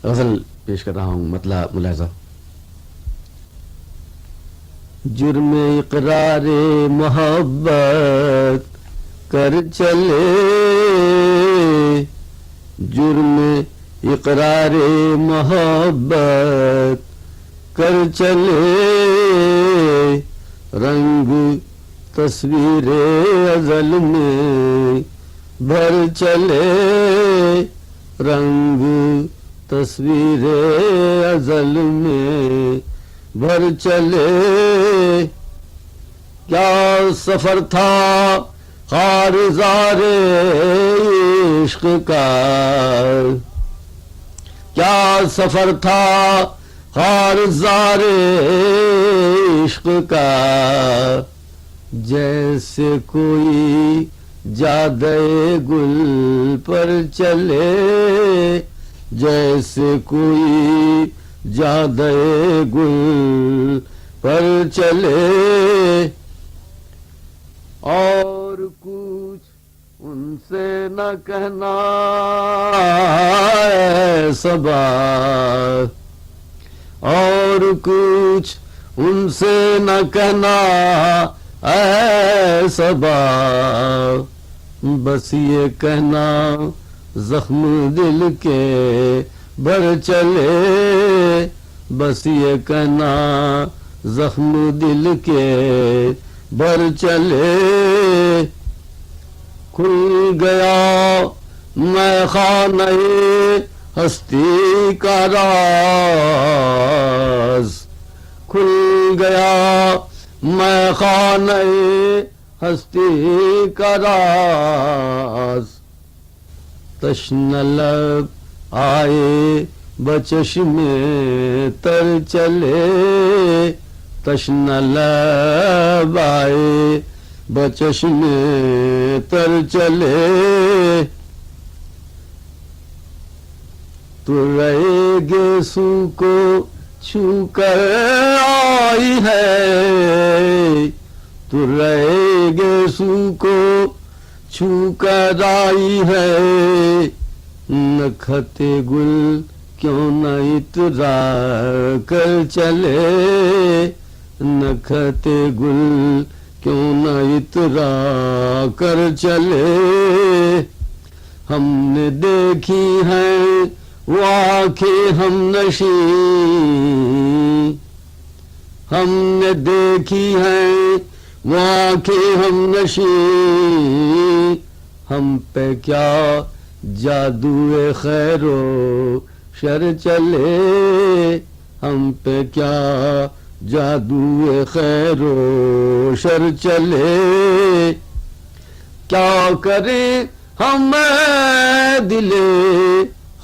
غزل پیش کر رہا ہوں، مطلع ملاحظہ۔ جرم اقرار محبت کر چلے، جرم اقرار محبت کر چلے، رنگ تصویر ازل میں بھر چلے، رنگ تصویر ازل میں بھر چلے۔ کیا سفر تھا خارزار عشق کا، کیا سفر تھا خارزار عشق کا، جیسے کوئی جادے گل پر چلے، جیسے کوئی جادے گل پر چلے، اور کچھ ان سے نہ کہنا اے صبا، اور کچھ ان سے نہ کہنا اے صبا، بس یہ کہنا زخم دل کے بڑھ چلے، بس یہ کہنا زخم دل کے بڑھ چلے۔ کھل گیا میں خانہ ہستی کا راز، کھل گیا میں خانہ ہستی کا راز، تشنہ لب آئے بچشم تر چلے، تشنہ لب آئے بچشم تر چلے، تو رہے گیسو کو چھو کر آئی ہے، تو رہے گیسو کو چھو کر آئی ہے، نکھت گل کیوں نہ اترا کر چلے، نکھت گل کیوں نہ اترا کر چلے۔ ہم نے دیکھی ہیں وہ آنکھیں ہم نشیں، ہم نے دیکھی ہیں وہ آنکھیں ہم نشیں، ہم پہ کیا جادو خیر و شر چلے، ہم پہ کیا جادو خیر و شر چلے۔ کیا کریں ہم دل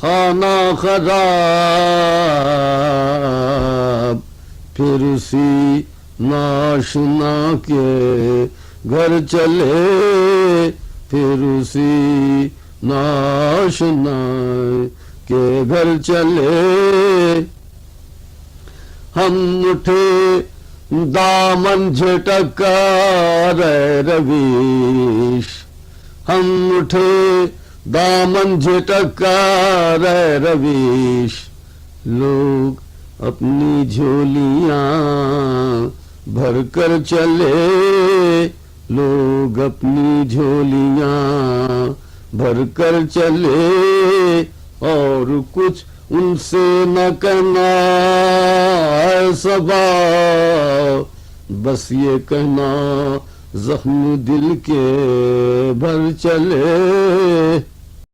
خانہ خراب، پھر اسی ناشنا کے گھر چلے، پھر اسی ناشنا کے گھر چلے۔ ہم اٹھے دامن جھٹک کر رویش، ہم اٹھے دامن جھٹک کر رویش، لوگ اپنی جھولیاں بھر کر چلے، لوگ اپنی جھولیاں بھر کر چلے، اور کچھ ان سے نہ کہنا اے صبا، بس یہ کہنا زخم دل کے بھر چلے۔